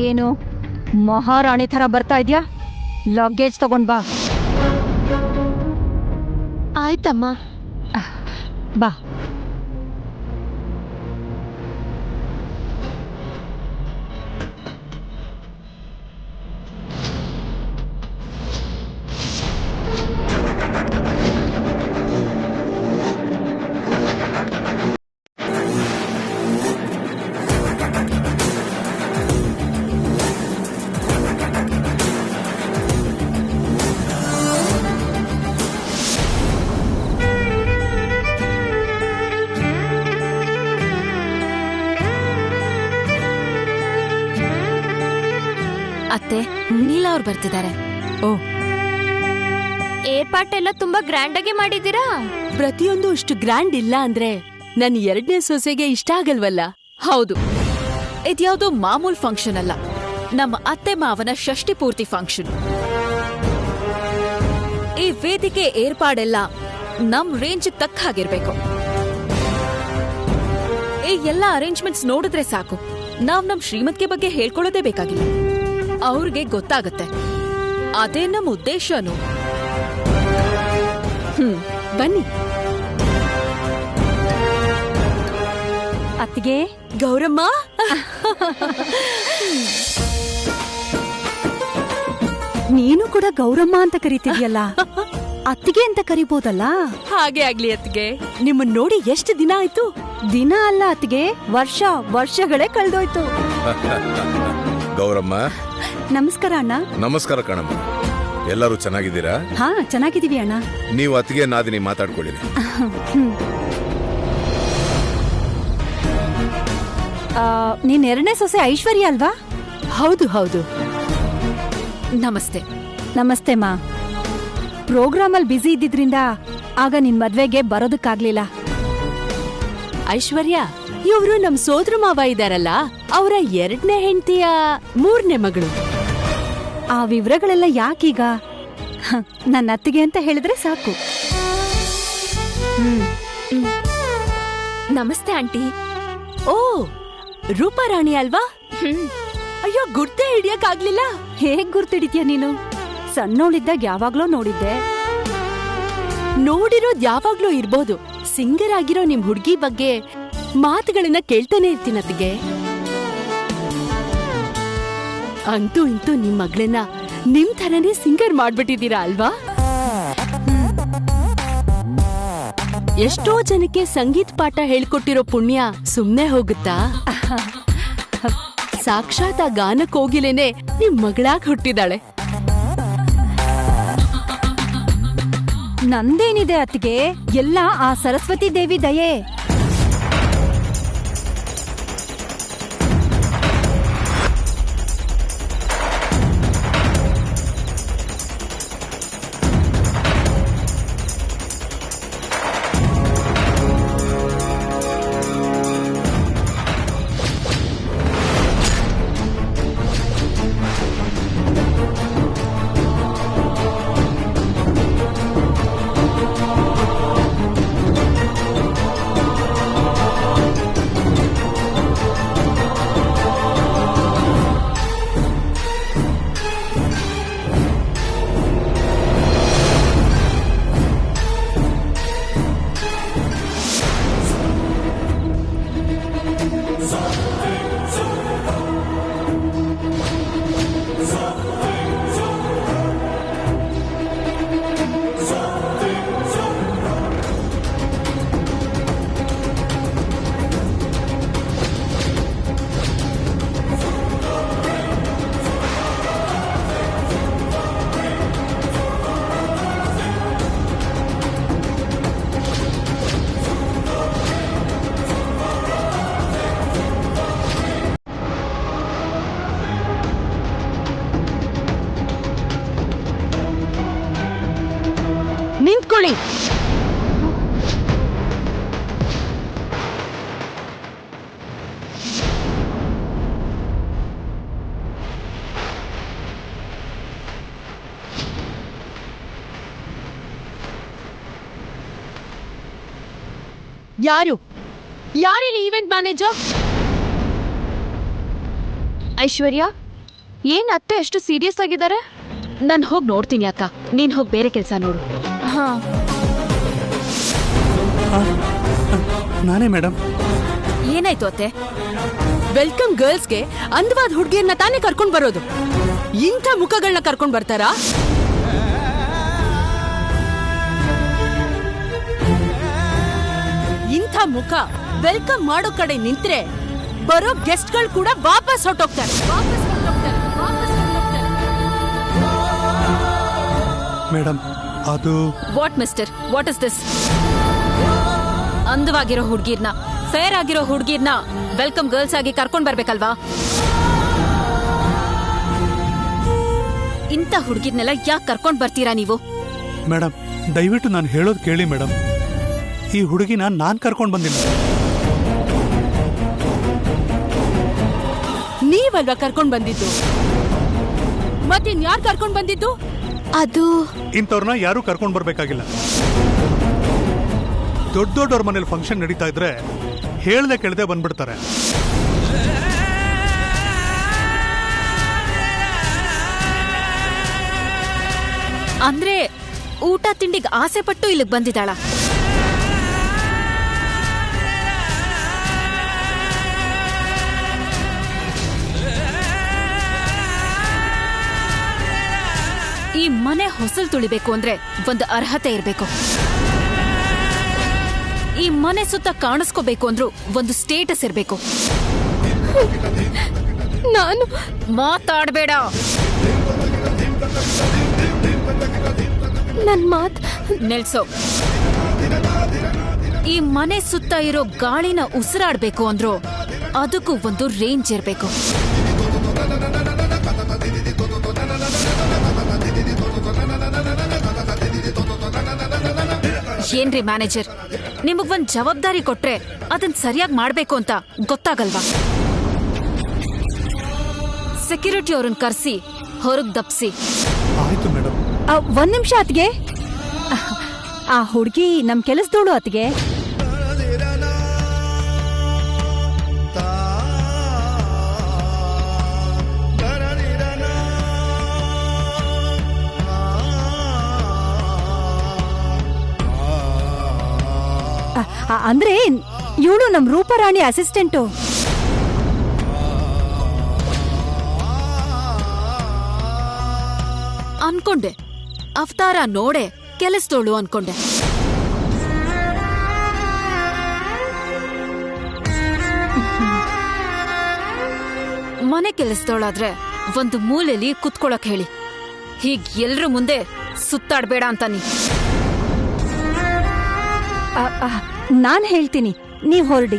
ಏನು ಮಹಾರಾಣಿ ಥರ ಬರ್ತಾ ಇದ್ಯಾ? ಲಗೇಜ್ ತಗೊಂಡ್ ಬಾ. ಆಯ್ತಮ್ಮ. ಬಾ. ಅತ್ತೆ, ನೀಲಾ ಅವ್ರು ಬರ್ತಿದ್ದಾರೆ. ಓ, ಏರ್ಪಾಟೆಲ್ಲ ತುಂಬಾ ಗ್ರ್ಯಾಂಡ್ ಆಗಿ ಮಾಡಿದ್ದೀರಾ. ಪ್ರತಿಯೊಂದು ಇಷ್ಟು ಗ್ರ್ಯಾಂಡ್ ಇಲ್ಲ ಅಂದ್ರೆ ನನ್ ಎರಡನೇ ಸೊಸೆಗೆ ಇಷ್ಟ ಆಗಲ್ವಲ್ಲ. ಹೌದು, ಇದ್ಯಾವುದೋ ಮಾಮೂಲ್ ಫಂಕ್ಷನ್ ಅಲ್ಲ, ನಮ್ಮ ಅತ್ತೆ ಮಾವನ ಷಷ್ಠಿ ಪೂರ್ತಿ ಫಂಕ್ಷನ್. ಈ ವೇದಿಕೆ ಏರ್ಪಾಡೆಲ್ಲ ನಮ್ ರೇಂಜ್ ತಕ್ಕ ಹಾಗಿರ್ಬೇಕು. ಈ ಎಲ್ಲ ಅರೇಂಜ್ಮೆಂಟ್ಸ್ ನೋಡಿದ್ರೆ ಸಾಕು, ನಾವ್ ನಮ್ ಶ್ರೀಮಂತಿಕೆ ಬಗ್ಗೆ ಹೇಳ್ಕೊಳ್ಳೋದೇ ಬೇಕಾಗಿಲ್ಲ. ಅವ್ರಿಗೆ ಗೊತ್ತಾಗತ್ತೆ, ಅದೇ ನಮ್ ಉದ್ದೇಶನು. ಬನ್ನಿ. ಅತ್ತಿಗೆ, ಗೌರಮ್ಮ. ನೀನು ಕೂಡ ಗೌರಮ್ಮ ಅಂತ ಕರಿತಿದ್ಯಲ್ಲ, ಅತ್ತಿಗೆ ಅಂತ ಕರಿಬೋದಲ್ಲ? ಹಾಗೆ ಆಗ್ಲಿ ಅತ್ತಿಗೆ. ನಿಮ್ಮನ್ ನೋಡಿ ಎಷ್ಟು ದಿನ ಆಯ್ತು? ದಿನ ಅಲ್ಲ ಅತ್ತಿಗೆ, ವರ್ಷಗಳೇ ಕಳ್ದೋಯ್ತು. ಗೌರಮ್ಮ, ನಮಸ್ಕಾರ ಅಣ್ಣ. ನಮಸ್ಕಾರ ಕಣಮ್ಮ. ಎಲ್ಲರೂ ಚೆನ್ನಾಗಿದ್ದೀರಾ? ಹಾ, ಚೆನ್ನಾಗಿದ್ದೀವಿ ಅಣ್ಣ. ನೀವು ಅತ್ತಿಗೆ ನಾದಿನಿ ಮಾತಾಡ್ಕೊಳ್ಳಿ. ನೀನ್ ಎರಡನೇ ಸೊಸೆ ಐಶ್ವರ್ಯ ಅಲ್ವಾ? ಹೌದು ಹೌದು. ನಮಸ್ತೆ. ನಮಸ್ತೆ ಮಾ. ಪ್ರೋಗ್ರಾಮ್ ಅಲ್ಲಿ ಬ್ಯುಸಿ ಇದ್ದಿದ್ರಿಂದ ಆಗ ನಿನ್ ಮದ್ವೆಗೆ ಬರೋದಕ್ಕಾಗ್ಲಿಲ್ಲ. ಐಶ್ವರ್ಯ, ಇವ್ರು ನಮ್ ಸೋದ್ರ ಮಾವ ಇದಾರಲ್ಲ, ಅವರ ಎರಡನೇ ಹೆಂಡತಿಯ ಮೂರನೇ ಮಗಳು. ಆ ವಿವರಗಳೆಲ್ಲ ಯಾಕೀಗ? ನನ್ನ ಅತ್ತಿಗೆ ಅಂತ ಹೇಳಿದ್ರೆ ಸಾಕು. ನಮಸ್ತೆ ಆಂಟಿ. ಓ, ರೂಪಾರಾಣಿ ಅಲ್ವಾ? ಅಯ್ಯೋ, ಗುರ್ತೇ ಹಿಡಿಯಕ್ಕಾಗ್ಲಿಲ್ಲ. ಹೇಗ್ ಗುರ್ತಿಡಿದ್ಯಾ ನೀನು? ಸಣ್ಣೋಳಿದ್ದಾಗ ಯಾವಾಗ್ಲೋ ನೋಡಿದ್ದೆ. ನೋಡಿರೋದ್ ಯಾವಾಗ್ಲೂ ಇರ್ಬೋದು. ಸಿಂಗರ್ ಆಗಿರೋ ನಿಮ್ ಹುಡ್ಗಿ ಬಗ್ಗೆ ಮಾತುಗಳನ್ನ ಕೇಳ್ತಾನೆ ಇರ್ತೀನತ್ತಿಗೆ. ಅಂತೂ ಇಂತೂ ನಿಮ್ ಮಗಳನ್ನ ನಿಮ್ ಥರನೇ ಸಿಂಗರ್ ಮಾಡ್ಬಿಟ್ಟಿದ್ದೀರಾ ಅಲ್ವಾ? ಎಷ್ಟೋ ಜನಕ್ಕೆ ಸಂಗೀತ ಪಾಠ ಹೇಳ್ಕೊಟ್ಟಿರೋ ಪುಣ್ಯ ಸುಮ್ನೆ ಹೋಗುತ್ತಾ? ಸಾಕ್ಷಾತ್ ಆ ಗಾನ ಕೋಗಿಲೇನೆ ನಿಮ್ ಮಗಳಾಗ್ ಹುಟ್ಟಿದಾಳೆ. ನಂದೇನಿದೆ ಅತ್ತಿಗೆ, ಎಲ್ಲ ಆ ಸರಸ್ವತಿ ದೇವಿ ದಯೆ. ನಿಂತ್ಕೊಳ್ಳಿ. ಯಾರಿಲ್ಲಿ ಈವೆಂಟ್ ಮ್ಯಾನೇಜರ್? ಐಶ್ವರ್ಯ, ಏನ್ ಅತ್ತೆ ಎಷ್ಟು ಸೀರಿಯಸ್ ಆಗಿದ್ದಾರೆ? ನಾನು ಹೋಗಿ ನೋಡ್ತೀನಿ ಅಕ್ಕ, ನೀನ್ ಹೋಗಿ ಬೇರೆ ಕೆಲಸ ನೋಡು. ಹಾ. ನಾನೇ ಮೇಡಮ್. ಏನಾಯ್ತು ಅತ್ತೆ? ವೆಲ್ಕಮ್ ಗರ್ಲ್ಸ್ಗೆ ಅಂದವಾದ ಹುಡುಗಿಯನ್ನ ತಾನೇ ಕರ್ಕೊಂಡ್ ಬರೋದು. ಇಂಥ ಮುಖಗಳನ್ನ ಕರ್ಕೊಂಡ್ ಬರ್ತಾರಾ? ಇಂಥ ಮುಖ ವೆಲ್ಕಮ್ ಮಾಡೋ ಕಡೆ ನಿಂತ್ರೆ ಬರೋ ಗೆಸ್ಟ್ಗಳು ಕೂಡ ವಾಪಸ್ ಹೊರಟೋಗ್ತಾರೆ. ಮೇಡಮ್ ಅದು what mister, what is this? ಅಂದವಾಗಿರೋ ಹುಡ್ಗಿರ್ನ, ಫೇರ್ ಆಗಿರೋ ಹುಡ್ಗಿರ್ನ ವೆಲ್ಕಮ್ ಗರ್ಲ್ಸ್ ಆಗಿ ಕರ್ಕೊಂಡ್ ಬರ್ಬೇಕಲ್ವಾ? ಇಂಥ ಹುಡ್ಗಿರ್ನೆಲ್ಲ ಯಾಕೆ ಕರ್ಕೊಂಡ್ ಬರ್ತೀರಾ ನೀವು? ಮೇಡಮ್ ದಯವಿಟ್ಟು ನಾನು ಹೇಳೋದು ಕೇಳಿ ಮೇಡಮ್. ಈ ಹುಡುಗಿನ ನಾನ್ ಕರ್ಕೊಂಡ್ ಬಂದಿಲ್ಲ. ನೀವಲ್ವಾ ಕರ್ಕೊಂಡ್ ಬಂದಿದ್ದು? ಮತ್ತಿನ್ಯಾರು ಕರ್ಕೊಂಡ್ ಬಂದಿದ್ದು? ಅದು ಇಂಥವ್ರನ್ನ ಯಾರು ಕರ್ಕೊಂಡ್ ಬರ್ಬೇಕಾಗಿಲ್ಲ. ದೊಡ್ಡ ದೊಡ್ಡವ್ರ ಮನೇಲಿ ಫಂಕ್ಷನ್ ನಡೀತಾ ಇದ್ರೆ ಹೇಳ್ದೆ ಕೇಳದೆ ಬಂದ್ಬಿಡ್ತಾರೆ. ಅಂದ್ರೆ ಊಟ ತಿಂಡಿಗೆ ಆಸೆ ಪಟ್ಟು ಇಲ್ಲಿಗೆ ಬಂದಿದ್ದಾಳ? ಈ ಮನೆ ಹೊಸಲು ತುಳಿಬೇಕು ಅಂದ್ರೆ ಒಂದು ಅರ್ಹತೆ ಇರಬೇಕು. ಈ ಮನೆ ಸುತ್ತ ಕಾಣಿಸ್ಕೋಬೇಕು ಅಂದ್ರೂ ಒಂದು ಸ್ಟೇಟಸ್ ಇರಬೇಕು. ನಾನು ಮಾತಾಡ್ಬೇಡ. ನನ್ ಮಾತ್ ನಿಲ್ಸೋ. ಈ ಮನೆ ಸುತ್ತ ಇರೋ ಗಾಳಿನ ಉಸಿರಾಡ್ಬೇಕು ಅಂದ್ರೂ ಅದಕ್ಕೂ ಒಂದು ರೇಂಜ್ ಇರಬೇಕು. ಏನ್ರಿ ಮ್ಯಾನೇಜರ್, ನಿಮಗ್ ಒಂದ್ ಜವಾಬ್ದಾರಿ ಕೊಟ್ರೆ ಅದನ್ ಸರಿಯಾಗಿ ಮಾಡ್ಬೇಕು ಅಂತ ಗೊತ್ತಾಗಲ್ವಾ? ಸೆಕ್ಯೂರಿಟಿ ಅವ್ರನ್ನ ಕರ್ಸಿ ಹೊರಗ್ ದಪ್ಸಿ. ಆಯ್ತು ಮೇಡಮ್. ಒಂದ್ ನಿಮಿಷ ಅತ್ಗೆ. ಆ ಹುಡುಗಿ ನಮ್ ಕೆಲಸದೋಳು ಅತ್ಗೆ. ಅಂದ್ರೆ ಇವಳು ನಮ್ ರೂಪರಾಣಿ ಅಸಿಸ್ಟೆಂಟು. ಅನ್ಕೊಂಡೆ, ಅವತಾರ ನೋಡೆ ಕೆಲಸದೋಳು ಅನ್ಕೊಂಡೆ. ಮನೆ ಕೆಲಸದೋಳಾದ್ರೆ ಒಂದು ಮೂಲೆಯಲ್ಲಿ ಕುತ್ಕೊಳಕ್ ಹೇಳಿ. ಹೀಗ್ ಎಲ್ರ ಮುಂದೆ ಸುತ್ತಾಡ್ಬೇಡ ಅಂತಾನಿ. ನಾನ್ ಹೇಳ್ತೀನಿ, ನೀವ್ ಹೊರಡಿ.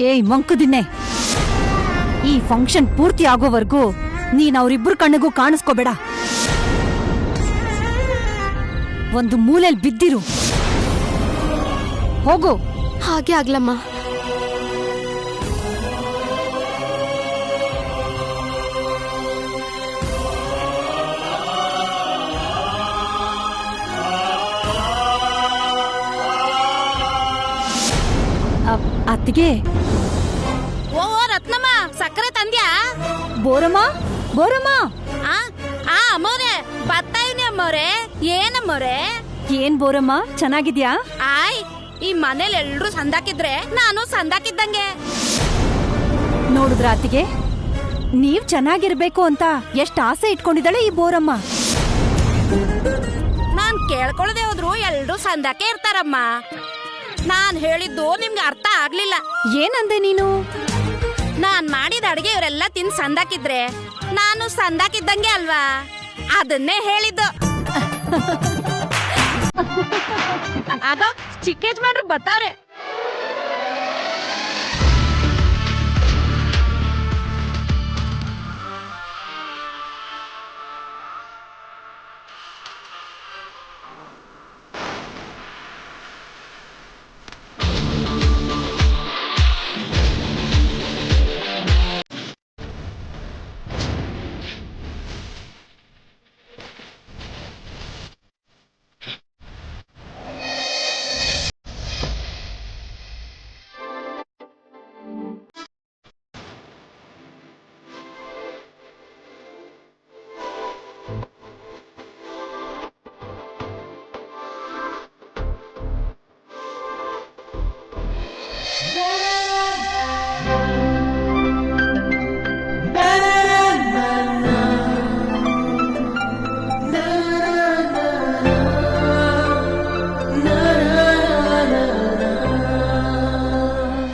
ಏಯ್ ಮಂಕುದಿನ್ನೆ, ಈ ಫಂಕ್ಷನ್ ಪೂರ್ತಿ ಆಗೋವರೆಗೂ ನೀನ್ ಅವ್ರಿಬ್ರು ಕಣ್ಣಿಗೂ ಕಾಣಿಸ್ಕೋಬೇಡ. ಒಂದು ಮೂಲೆಯಲ್ಲಿ ಬಿದ್ದಿರು. ಹೋಗು. ಹಾಗೆ ಆಗ್ಲಮ್ಮ. ಅತ್ತಿಗೆ. ಓ ರತ್ನಮ್ಮ, ಸಕ್ಕರೆ ತಂದ್ಯಾ? ಬೋರಮ್ಮ, ಬೋರಮ್ಮ. ಅಮ್ಮವ್ರೆ ಬರ್ತಾ ಇದೀನಿ ಅಮ್ಮವ್ರೆ. ಏನಮ್ಮವ್ರೆ? ಏನ್ ಬೋರಮ್ಮ, ಚೆನ್ನಾಗಿದ್ಯಾ? ಆಯ್, ಈ ಮನೇಲಿ ಎಲ್ರು ಸಂದಾಕಿದ್ರೆ ನಾನು ಸಂದಾಕಿದ್ದಂಗೆ. ನೋಡಿದ್ರ ಅತ್ತಿಗೆ, ನೀವ್ ಚೆನ್ನಾಗಿರ್ಬೇಕು ಅಂತ ಎಷ್ಟ್ ಆಸೆ ಇಟ್ಕೊಂಡಿದ್ದಾಳೆ ಈ ಬೋರಮ್ಮ. ನಾನ್ ಕೇಳ್ಕೊಳ್ದೆ ಹೋದ್ರು ಎಲ್ರು ಸಂದಾಕೆ ಇರ್ತಾರಮ್ಮ. ನಾನ್ ಹೇಳಿದ್ದು ನಿಮ್ಗೆ ಅರ್ಥ ಆಗ್ಲಿಲ್ಲ. ಏನಂದೆ ನೀನು? ನಾನ್ ಮಾಡಿದ ಅಡಿಗೆ ಇವರೆಲ್ಲ ತಿಂದ್ ಸಂದಾಕಿದ್ರೆ ನಾನು ಸಂದಾಕಿದ್ದಂಗೆ ಅಲ್ವಾ? ಅದನ್ನೇ ಹೇಳಿದ್ದು. ಆಗ ಚಿಕ್ಕ ಯಜಮಾನ್ರು ಬರ್ತಾರೆ.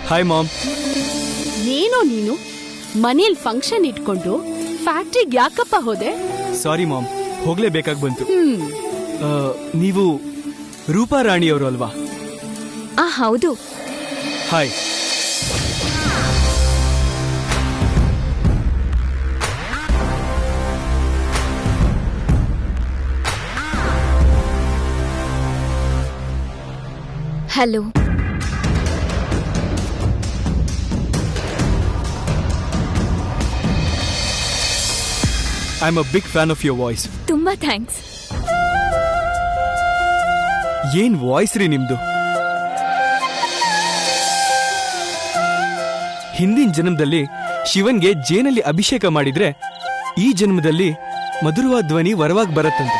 Hi ma'am. ನೀನು ಮನೇಲಿ ಫಂಕ್ಷನ್ ಇಟ್ಕೊಂಡು ಫ್ಯಾಕ್ಟ್ರಿಗೆ ಯಾಕಪ್ಪ ಹೋದೆ? ಸಾರಿ ಮಾಮ್, ಹೋಗ್ಲೇಬೇಕಾಗಿ ಬಂತು. ನೀವು ರೂಪಾ ರಾಣಿಯವರು ಅಲ್ವಾ? ಹೌದು. Hi. Hello. I am a big fan of your voice. ತುಂಬಾ ಥ್ಯಾಂಕ್ಸ್. ಏನ್ ವಾಯ್ಸ್ ರೀ ನಿಮ್ದು. ಹಿಂದಿನ ಜನ್ಮದಲ್ಲಿ ಶಿವನ್ಗೆ ಜೇನಲ್ಲಿ ಅಭಿಷೇಕ ಮಾಡಿದ್ರೆ ಈ ಜನ್ಮದಲ್ಲಿ ಮಧುರವಾದ ಧ್ವನಿ ವರವಾಗಿ ಬರತ್ತಂತೆ.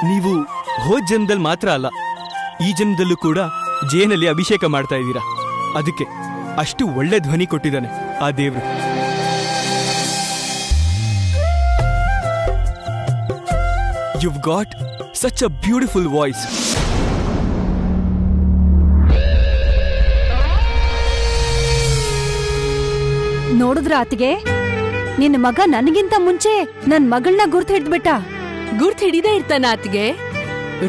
ನೀವು ಹೋದ ಜನ್ಮದಲ್ಲಿ ಮಾತ್ರ ಅಲ್ಲ, ಈ ಜನ್ಮದಲ್ಲೂ ಕೂಡ ಜೇನಲ್ಲಿ ಅಭಿಷೇಕ ಮಾಡ್ತಾ ಇದ್ದೀರಾ. ಅದಕ್ಕೆ ಅಷ್ಟು ಒಳ್ಳೆ ಧ್ವನಿ ಕೊಟ್ಟಿದ್ದಾನೆ ಆ ದೇವ್ರು. You've got such a beautiful voice. ನೋಡಿದ್ರ ಅತ್ತಿಗೆ, ನಿನ್ನ ಮಗ ನನಗಿಂತ ಮುಂಚೆ ನನ್ ಮಗಳನ್ನ ಗುರ್ತು ಹಿಡ್ದ್ಬಿಟ್ಟ. ಗುರ್ತ್ ಹಿಡಿದೇ ಇರ್ತಾನ ಆತ್ಗೆ.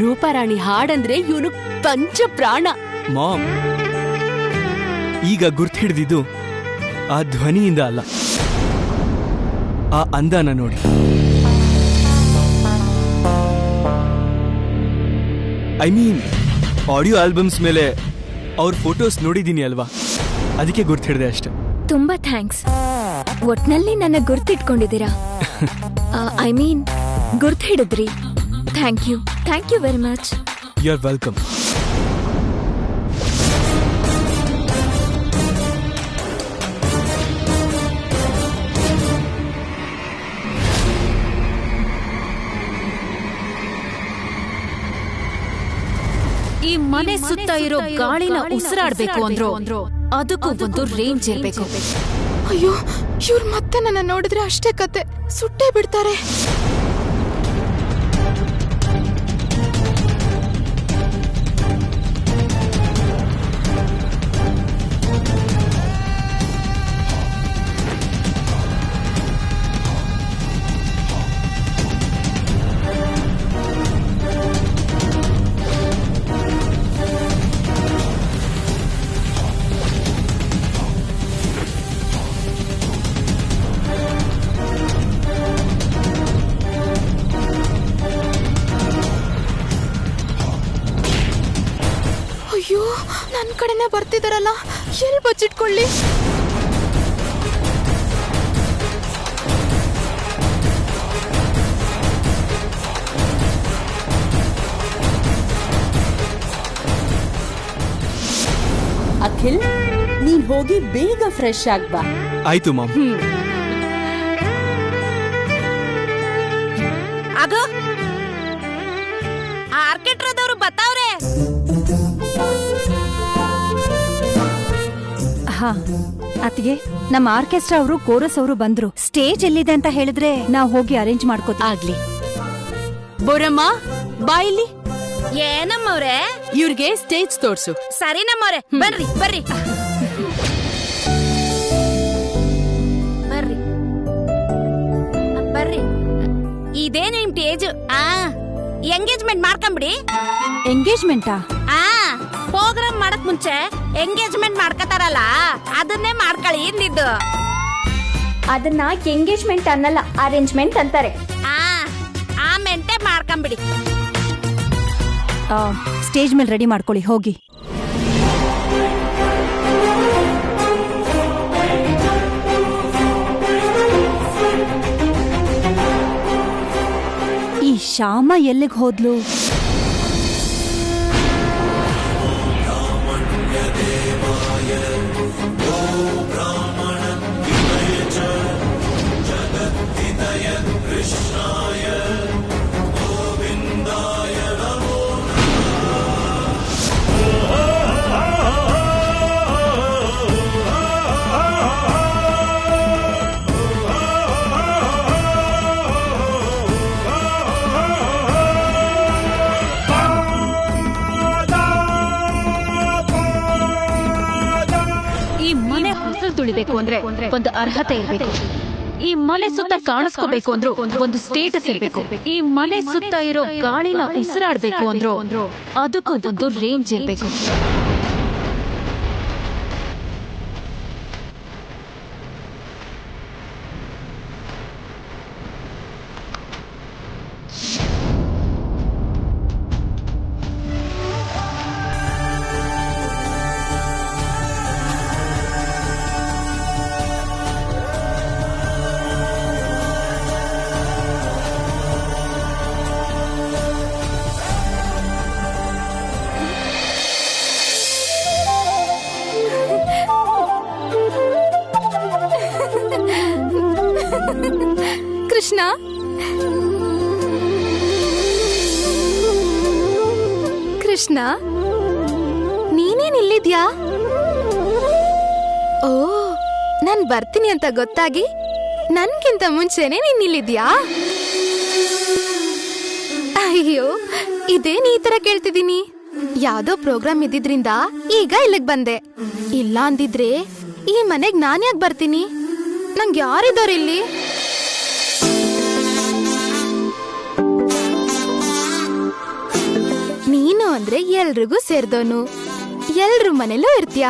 ರೂಪಾರಾಣಿ ಹಾಡಂದ್ರೆ ಇವನು ಪಂಚ ಪ್ರಾಣ. ಮಾಮ್, ಈಗ ಗುರ್ತು ಹಿಡಿದಿದ್ದು ಆ ಧ್ವನಿಯಿಂದ ಅಲ್ಲ, ಆ ಅಂದಾನ ನೋಡಿ. ಐ ಮೀನ್, ಆಡಿಯೋ ಆಲ್ಬಮ್ಸ್ ಮೇಲೆ ಅವ್ರ ಫೋಟೋಸ್ ನೋಡಿದೀನಿ ಅಲ್ವಾ, ಅದಕ್ಕೆ ಗುರ್ತು ಹಿಡಿದೆ ಅಷ್ಟೆ. ತುಂಬಾ ಥ್ಯಾಂಕ್ಸ್. ಒಟ್ನಲ್ಲಿ ನನ್ನ ಗುರ್ತಿಟ್ಕೊಂಡಿದ್ದೀರಾ. ಐ ಮೀನ್ ಗುರ್ತು ಹಿಡಿದ್ರಿ. Thank you very much. You are welcome. ಈ ಮನೆ ಸುತ್ತ ಇರೋ ಗಾಳಿನ ಉಸಿರಾಡ್ಬೇಕು ಅಂದ್ರು ಅದಕ್ಕೂ ಒಂದು ರೇಂಜ್ ಇರ್ಬೇಕು. ಅಯ್ಯೋ, ಇವ್ರು ಮತ್ತೆ ನನ್ನ ನೋಡಿದ್ರೆ ಅಷ್ಟೇ ಕತೆ, ಸುಟ್ಟೇ ಬಿಡ್ತಾರೆ. ಅಯ್ಯೋ, ನನ್ನ ಕಡೆನೆ ಬರ್ತಿದಾರಲ್ಲ, ಎಲ್ಲಿ ಬಚ್ಚಿಟ್ಕೊಳ್ಳಿ? ಅಖಿಲ್, ನೀನ್ ಹೋಗಿ ಬೇಗ ಫ್ರೆಶ್ ಆಗ್ಬಾ. ಆಯ್ತು ಮಾಮ್. ಆಗೋ, ಆರ್ಕೆಸ್ಟ್ರಾದವರು ಬತ್ತಾವ್ರೆ. ಹಾ ಅತ್ತಿಗೆ, ನಮ್ಮ ಆರ್ಕೆಸ್ಟ್ರಾ ಅವರು, ಕೋರಸ್ ಅವರು ಬಂದ್ರು. ಸ್ಟೇಜ್ ಎಲ್ಲಿದೆ ಅಂತ ಹೇಳಿದ್ರೆ ನಾವ್ ಹೋಗಿ ಅರೇಂಜ್ ಮಾಡ್ಕೋತೀವಿ. ಆಗ್ಲಿ. ಬೋರಮ್ಮ, ಬಾ ಇಲ್ಲಿ. ಏನಮ್ಮವ್ರೆ? ಇವ್ರಿಗೆ ಸ್ಟೇಜ್ ತೋರ್ಸು. ಸರಿ ನಮ್ಮವ್ರೆ, ಬರ್ರಿ ಬರ್ರಿ ಬರ್ರಿ ಬರ್ರಿ. ಇದೇ ನಿಮ್ ಸ್ಟೇಜ್. ಎಂಗೇಜ್ಮೆಂಟ್ ಮಾಡ್ಕೊಂಬಿಡಿ. ಎಂಗೇಜ್ಮೆಂಟಾ? ಪ್ರೋಗ್ರಾಮ್ ಮಾಡಕ್ ಮುಂಚೆ ಎಂಗೇಜ್ಮೆಂಟ್ ಮಾಡ್ಕತಾರಲ್ಲ, ಅದನ್ನೇ ಮಾಡ್ಕೊಳ್ಳಿ ಇಂದಿದ್ದು. ಅದನ್ನ ಎಂಗೇಜ್ಮೆಂಟ್ ಅನ್ನಲ್ಲ, ಅರೇಂಜ್ಮೆಂಟ್ ಅಂತಾರೆ. ಆ ಮೆಂಟೆ ಮಾಡ್ಕೊಂಬಿಡಿ. ಸ್ಟೇಜ್ ಮೇಲೆ ರೆಡಿ ಮಾಡ್ಕೊಳ್ಳಿ, ಹೋಗಿ. ಈ ಶ್ಯಾಮ ಎಲ್ಲಿಗೆ ಹೋದ್ಲು? ತುಳಿಬೇಕು ಅಂದ್ರೆ ಒಂದು ಅರ್ಹತೆ ಇರಬೇಕು. ಈ ಮನೆ ಸುತ್ತ ಕಾಣಿಸ್ಕೋಬೇಕು ಅಂದ್ರೂ ಒಂದು ಸ್ಟೇಟಸ್ ಇರಬೇಕು. ಈ ಮನೆ ಸುತ್ತ ಇರೋ ಗಾಳಿನ ಉಸಿರಾಡ್ಬೇಕು ಅಂದ್ರೂ ಅದಕ್ಕೊಂದೊಂದು ರೇಂಜ್ ಇರಬೇಕು. ಕೃಷ್ಣ, ಕೃಷ್ಣ, ನೀನೇನ್ ಇಲ್ಲಿದ್ಯಾ? ಓ, ನಾನ್ ಬರ್ತೀನಿ ಅಂತ ಗೊತ್ತಾಗಿ ನನ್ಗಿಂತ ಮುಂಚೆನೆ ನೀನ್ ಇಲ್ಲಿದ್ಯಾ? ಅಯ್ಯೋ, ಇದೇನ್ ಈ ತರ ಕೇಳ್ತಿದೀನಿ? ಯಾವ್ದೋ ಪ್ರೋಗ್ರಾಮ್ ಇದ್ದಿದ್ರಿಂದ ಈಗ ಇಲ್ಲಿಗ್ ಬಂದೆ. ಇಲ್ಲ ಅಂದಿದ್ರೆ ಈ ಮನೆಗ್ ನಾನ್ ಯಾಕೆ ಬರ್ತೀನಿ? ನಂಗೆ ಯಾರಿದಾರ ಇಲ್ಲಿ? ನೀನು ಅಂದ್ರೆ ಎಲ್ರಿಗೂ ಸೇರ್ದೋನು, ಎಲ್ರ ಮನೇಲೂ ಇರ್ತೀಯ.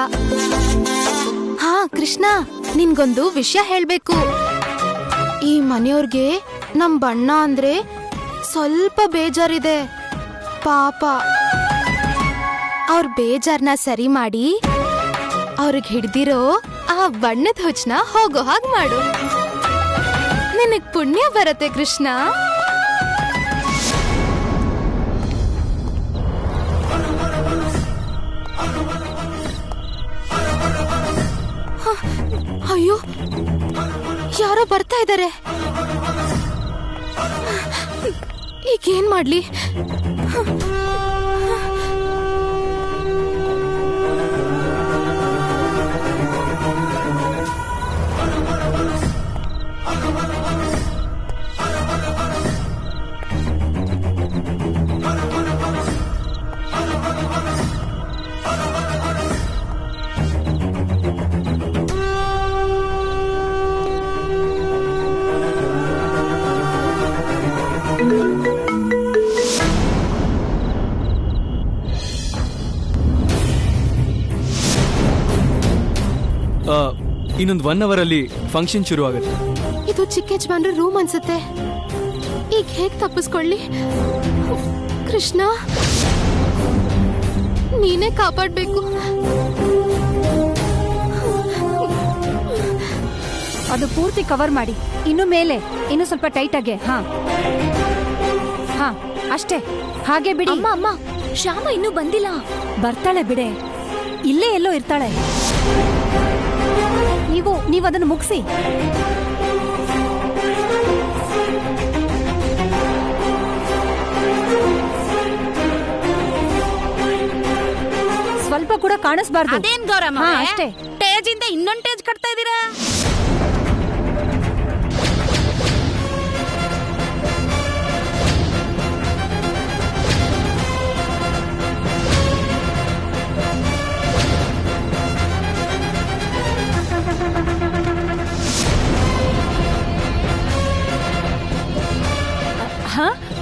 ಹಾ ಕೃಷ್ಣ, ನಿನ್ಗೊಂದು ವಿಷಯ ಹೇಳ್ಬೇಕು. ಈ ಮನೆಯವ್ರಿಗೆ ನಮ್ ಬಣ್ಣ ಅಂದ್ರೆ ಸ್ವಲ್ಪ ಬೇಜಾರಿದೆ. ಪಾಪ, ಅವ್ರ ಬೇಜಾರ್ನ ಸರಿ ಮಾಡಿ ಅವ್ರಿಗೆ ಹಿಡ್ದಿರೋ ಆ ಬಣ್ಣದ ಹುಚ್ಚನ ಹೋಗೋ ಹಾಗೆ ಮಾಡು. ನಿನಗ್ ಪುಣ್ಯ ಬರತ್ತೆ ಕೃಷ್ಣ. ಅಯ್ಯೋ, ಯಾರೋ ಬರ್ತಾ ಇದ್ದಾರೆ. ಈಗೇನ್ ಮಾಡ್ಲಿ? ಇನ್ನೊಂದು 1 hour ಅಲ್ಲಿ ಫಂಕ್ಷನ್ ಶುರು ಆಗುತ್ತೆ. ಇದು ಚಿಕ್ಕ ಯಜಮಾನ್ರ ರೂಮ್ ಅನ್ಸುತ್ತೆ. ಈಗ ಹೇಗ್ ತಪ್ಪಿಸ್ಕೊಳ್ಳಿ? ಕೃಷ್ಣ, ನೀನೇ ಕಾಪಾಡ್ಬೇಕು. ಅದು ಪೂರ್ತಿ ಕವರ್ ಮಾಡಿ. ಇನ್ನು ಮೇಲೆ ಇನ್ನು ಸ್ವಲ್ಪ ಟೈಟ್ ಆಗಿ. ಹಾ ಹಾ, ಅಷ್ಟೇ. ಹಾಗೆ ಬಿಡಿ. ಅಮ್ಮ ಅಮ್ಮ, ಶ್ಯಾಮ ಇನ್ನೂ ಬಂದಿಲ್ಲ. ಬರ್ತಾಳೆ ಬಿಡೆ, ಇಲ್ಲೇ ಎಲ್ಲೋ ಇರ್ತಾಳೆ. ನೀವು ಅದನ್ನು ಮುಗಿಸಿ. ಸ್ವಲ್ಪ ಕೂಡ ಕಾಣಿಸ್ಬಾರ್ದು. ಅದೇನ್ ಗೌರಮ್ಮ, ಅಷ್ಟೇ. ಟೇಜ್ ಇಂದ ಇನ್ನೊಂದು ಟೇಜ್ ಕಟ್ತಾ ಇದೀರಾ?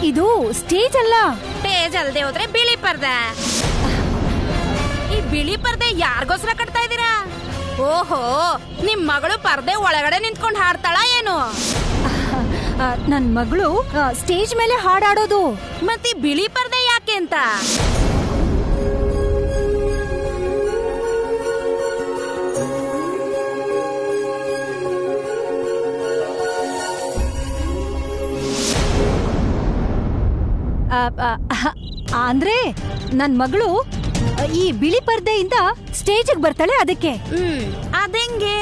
ಇದು ಸ್ಟೇಜ್ ಅಲ್ಲ. ಸ್ಟೇಜ್ ಅಲ್ದೆ ಹೋದ್ರೆ ಬಿಳಿ ಪರ್ದೆ. ಈ ಬಿಳಿ ಪರ್ದೆ ಯಾರಿಗೋಸ್ಕರ ಕಟ್ತಾ ಇದೀರಾ? ಓಹೋ, ನಿಮ್ ಮಗಳು ಪರ್ದೆ ಒಳಗಡೆ ನಿಂತ್ಕೊಂಡು ಹಾಡ್ತಾಳ ಏನು? ನನ್ ಮಗಳು ಸ್ಟೇಜ್ ಮೇಲೆ ಹಾಡಾಡೋದು. ಮತ್ತೆ ಬಿಳಿ ಪರ್ದೆ ಯಾಕೆ ಅಂತ? ಅಂದ್ರೆ ನನ್ ಮಗಳು ಈ ಬಿಳಿ ಪರ್ದೆಯಿಂದ ಸ್ಟೇಜ್ ಬರ್ತಾಳೆ, ಅದಕ್ಕೆ. ಅದೆಂಗೆ?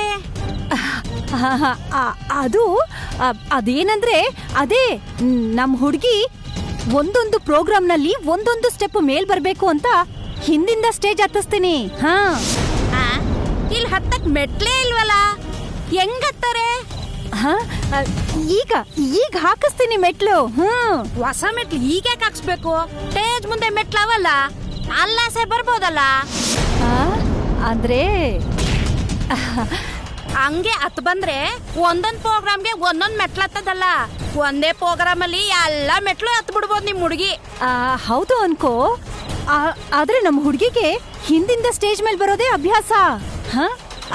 ಅದೇನಂದ್ರೆ ಅದೇ ನಮ್ ಹುಡುಗಿ ಒಂದೊಂದು ಪ್ರೋಗ್ರಾಮ್ನಲ್ಲಿ ಒಂದೊಂದು ಸ್ಟೆಪ್ ಮೇಲ್ ಬರ್ಬೇಕು ಅಂತ ಹಿಂದಿಂದ ಸ್ಟೇಜ್ ಹತ್ತಿಸ್ತೀನಿ. ಹಾ, ಇಲ್ಲಿ ಹತ್ತಕ್ ಮೆಟ್ಲೇ ಇಲ್ವಲ್ಲ, ಹೆಂಗ್ ಹತ್ತಾರೆ? ಈಗ ಹಾಕಿಸ್ತೀನಿ ಮೆಟ್ಲು. ಹೊಸ ಮೆಟ್ಲು ಈಗ ಹಾಕ್ಸ್ಬೇಕು? ಸ್ಟೇಜ್ ಮುಂದೆ ಮೆಟ್ಲವಲ್ಲ, ಅಲ್ಲಾಸೆ ಬರ್ಬೋದಲ್ಲ. ಅಂದ್ರೆ ಹಂಗೆ ಹತ್ ಬಂದ್ರೆ ಒಂದೊಂದ್ ಪ್ರೋಗ್ರಾಮ್ಗೆ ಒಂದೊಂದ್ ಮೆಟ್ಲು ಹತ್ತದಲ್ಲ, ಒಂದೇ ಪ್ರೋಗ್ರಾಮ್ ಅಲ್ಲಿ ಎಲ್ಲಾ ಮೆಟ್ಲು ಹತ್ ಬಿಡ್ಬೋದು ನಿಮ್ ಹುಡುಗಿ. ಹೌದು ಅನ್ಕೋ, ಆದ್ರೆ ನಮ್ ಹುಡ್ಗಿಗೆ ಹಿಂದಿಂದ ಸ್ಟೇಜ್ ಮೇಲೆ ಬರೋದೇ ಅಭ್ಯಾಸ.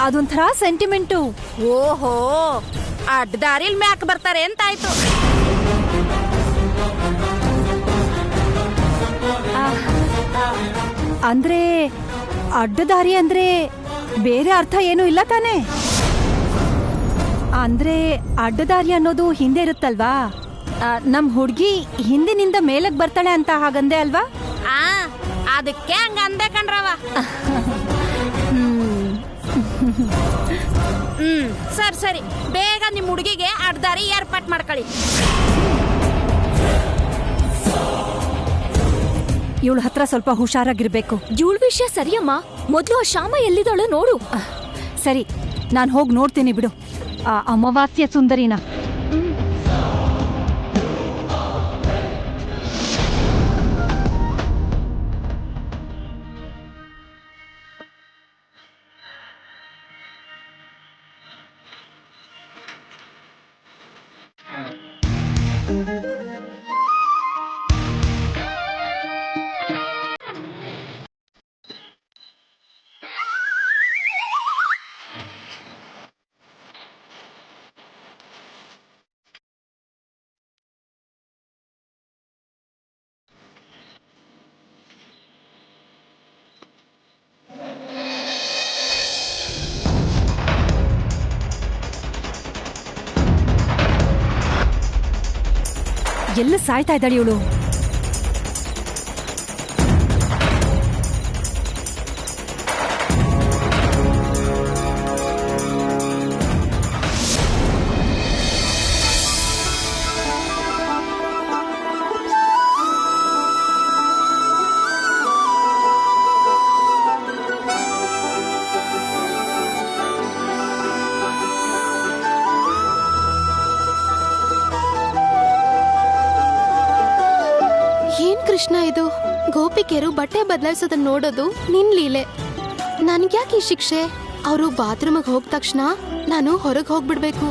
ಅದೊಂಥರ ಸೆಂಟಿಮೆಂಟು. ಓಹೋ, ಅಡ್ಡದಾರಿಲ್ ಮ್ಯಾಕ್ ಬರ್ತಾರೆ ಅಂತಾಯ್ತು. ಅಂದ್ರೆ ಅಡ್ಡದಾರಿ ಅಂದ್ರೆ ಬೇರೆ ಅರ್ಥ ಏನು ಇಲ್ಲ ತಾನೆ? ಅಂದ್ರೆ ಅಡ್ಡದಾರಿ ಅನ್ನೋದು ಹಿಂದೆ ಇರುತ್ತಲ್ವಾ, ನಮ್ ಹುಡ್ಗಿ ಹಿಂದಿನಿಂದ ಮೇಲಕ್ ಬರ್ತಾಳೆ ಅಂತ ಹಾಗಂದೆ ಅಲ್ವಾ? ಅದಕ್ಕೆ ಹಂಗಂದೆ ಕಣ್ರವ. ಸರಿ ಬೇಗ ನಿಮ್ ಹುಡುಗಿಗೆ ಅಡ್ಡದಾರಿ ಏರ್ಪಾಟ್ ಮಾಡ್ಕೊಳ್ಳಿ. ಇವಳ ಹತ್ರ ಸ್ವಲ್ಪ ಹುಷಾರಾಗಿರ್ಬೇಕು. ಇವಳ ವಿಷಯ ಸರಿಯಮ್ಮ, ಮೊದ್ಲು ಆ ಶ್ಯಾಮ ಎಲ್ಲಿದ್ದಾಳು ನೋಡು. ಸರಿ, ನಾನು ಹೋಗಿ ನೋಡ್ತೀನಿ ಬಿಡು ಆ ಅಮಾವಾಸ್ಯ ಸುಂದರಿನ. ಎಲ್ಲ ಸಾಯ್ತಾ ಇದ್ದಾಳೆ ಇವಳು. ಕೃಷ್ಣ, ಇದು ಗೋಪಿಕೆರು ಬಟ್ಟೆ ಬದಲಾಯಿಸೋದನ್ನ ನೋಡೋದು ನಿನ್ ಲೀಲೆ. ನನ್ಗ್ಯಾಕೆ ಈ ಶಿಕ್ಷೆ? ಅವರು ಬಾತ್ರೂಮಿಗೆ ಹೋದ ತಕ್ಷಣ ನಾನು ಹೊರಗೆ ಹೋಗ್ಬಿಡ್ಬೇಕು.